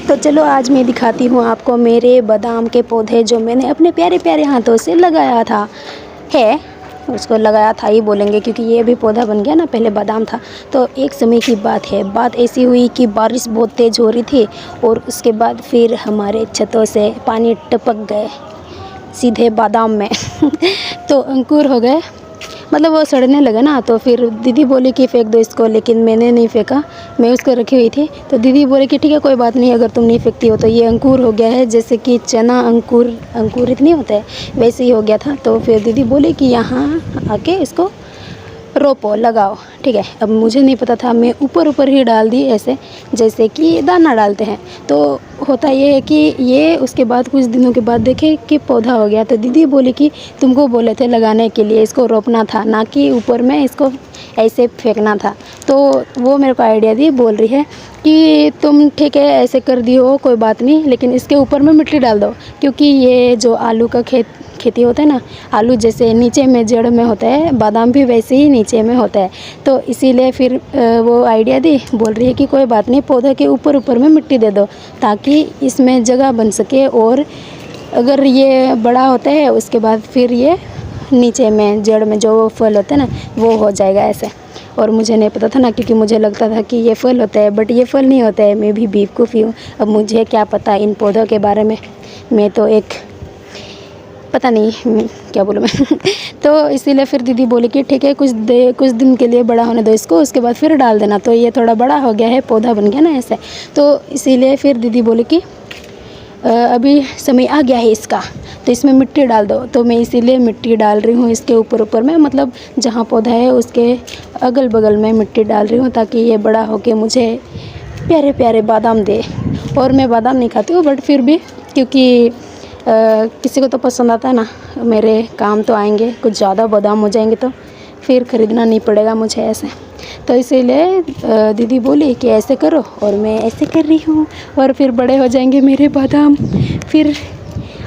तो चलो आज मैं दिखाती हूँ आपको मेरे बादाम के पौधे जो मैंने अपने प्यारे प्यारे हाथों से लगाया था है उसको लगाया था ही बोलेंगे, क्योंकि ये भी पौधा बन गया ना, पहले बादाम था। तो एक समय की बात है, बात ऐसी हुई कि बारिश बहुत तेज़ हो रही थी और उसके बाद फिर हमारे छतों से पानी टपक गए सीधे बादाम में तो अंकुर हो गए, मतलब वो सड़ने लगा ना। तो फिर दीदी बोली कि फेंक दो इसको, लेकिन मैंने नहीं फेंका, मैं उसको रखी हुई थी। तो दीदी बोले कि ठीक है कोई बात नहीं, अगर तुम नहीं फेंकती हो तो ये अंकुर हो गया है, जैसे कि चना अंकुरित नहीं होता है वैसे ही हो गया था। तो फिर दीदी बोली कि यहाँ आके इसको रोपो, लगाओ, ठीक है। अब मुझे नहीं पता था, मैं ऊपर ऊपर ही डाल दी, ऐसे जैसे कि दाना डालते हैं। तो होता ये है कि ये उसके बाद कुछ दिनों के बाद देखे कि पौधा हो गया। तो दीदी बोली कि तुमको बोले थे लगाने के लिए, इसको रोपना था, ना कि ऊपर में इसको ऐसे फेंकना था। तो वो मेरे को आइडिया दी, बोल रही है कि तुम ठीक है ऐसे कर दी हो, कोई बात नहीं, लेकिन इसके ऊपर में मिट्टी डाल दो, क्योंकि ये जो आलू का खेती होता है ना, आलू जैसे नीचे में जड़ में होता है, बादाम भी वैसे ही नीचे में होता है। तो इसीलिए फिर वो आइडिया दी, बोल रही है कि कोई बात नहीं, पौधे के ऊपर ऊपर में मिट्टी दे दो ताकि इसमें जगह बन सके, और अगर ये बड़ा होता है उसके बाद फिर ये नीचे में जड़ में जो फल होता है ना वो हो जाएगा ऐसे। और मुझे नहीं पता था ना, क्योंकि मुझे लगता था कि ये फल होता है, बट ये फल नहीं होता है। मैं भी बेवकूफ़ी हूँ, अब मुझे क्या पता इन पौधों के बारे में, मैं तो एक पता नहीं क्या बोलूँ मैं तो इसीलिए फिर दीदी बोली कि ठीक है कुछ दिन के लिए बड़ा होने दो इसको, उसके बाद फिर डाल देना। तो ये थोड़ा बड़ा हो गया है, पौधा बन गया ना ऐसे। तो इसीलिए फिर दीदी बोली कि अभी समय आ गया है इसका, तो इसमें मिट्टी डाल दो। तो मैं इसीलिए मिट्टी डाल रही हूँ इसके ऊपर में, मतलब जहाँ पौधा है उसके अगल बगल में मिट्टी डाल रही हूँ, ताकि ये बड़ा होके मुझे प्यारे प्यारे बादाम दे। और मैं बादाम नहीं खाती हूँ, बट फिर भी क्योंकि किसी को तो पसंद आता है ना, मेरे काम तो आएंगे, कुछ ज़्यादा बादाम हो जाएंगे तो फिर ख़रीदना नहीं पड़ेगा मुझे ऐसे। तो इसीलिए दीदी बोली कि ऐसे करो, और मैं ऐसे कर रही हूँ, और फिर बड़े हो जाएंगे मेरे बादाम, फिर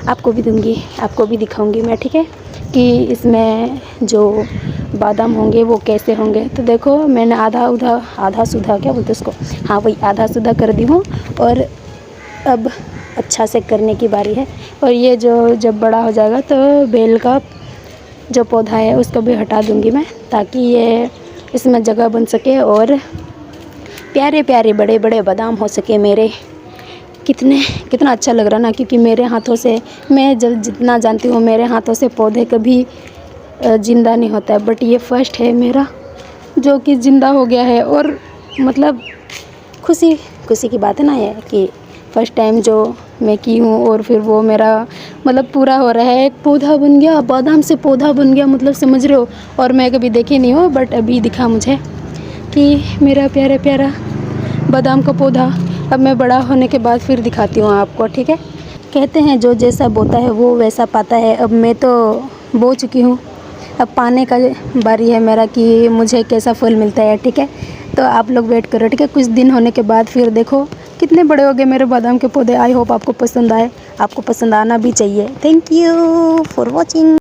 आपको भी दूँगी, आपको भी दिखाऊँगी मैं, ठीक है, कि इसमें जो बादाम होंगे वो कैसे होंगे। तो देखो मैंने आधा सूधा क्या बोलते उसको, हाँ वही आधा सूधा कर दी हूँ, और अब अच्छा से करने की बारी है। और ये जो जब बड़ा हो जाएगा तो बेल का जो पौधा है उसको भी हटा दूँगी मैं, ताकि ये इसमें जगह बन सके और प्यारे प्यारे बड़े बड़े बादाम हो सके मेरे। कितना अच्छा लग रहा ना, क्योंकि मेरे हाथों से, मैं जब जितना जानती हूँ मेरे हाथों से पौधे कभी ज़िंदा नहीं होता है, बट ये फर्स्ट है मेरा जो कि ज़िंदा हो गया है। और मतलब खुशी की बात है ना ये, कि फर्स्ट टाइम जो मैं की हूँ, और फिर वो मेरा मतलब पूरा हो रहा है, एक पौधा बन गया, बादाम से पौधा बन गया, मतलब समझ रहे हो। और मैं कभी देखी नहीं हूँ, बट अभी दिखा मुझे कि मेरा प्यारा प्यारा बादाम का पौधा। अब मैं बड़ा होने के बाद फिर दिखाती हूँ आपको, ठीक है। कहते हैं जो जैसा बोता है वो वैसा पाता है। अब मैं तो बो चुकी हूँ, अब पाने का बारी है मेरा कि मुझे कैसा फल मिलता है, ठीक है। तो आप लोग वेट करो, ठीक है, कुछ दिन होने के बाद फिर देखो कितने बड़े हो गए मेरे बादाम के पौधे। आई होप आपको पसंद आए, आपको पसंद आना भी चाहिए। Thank you for watching.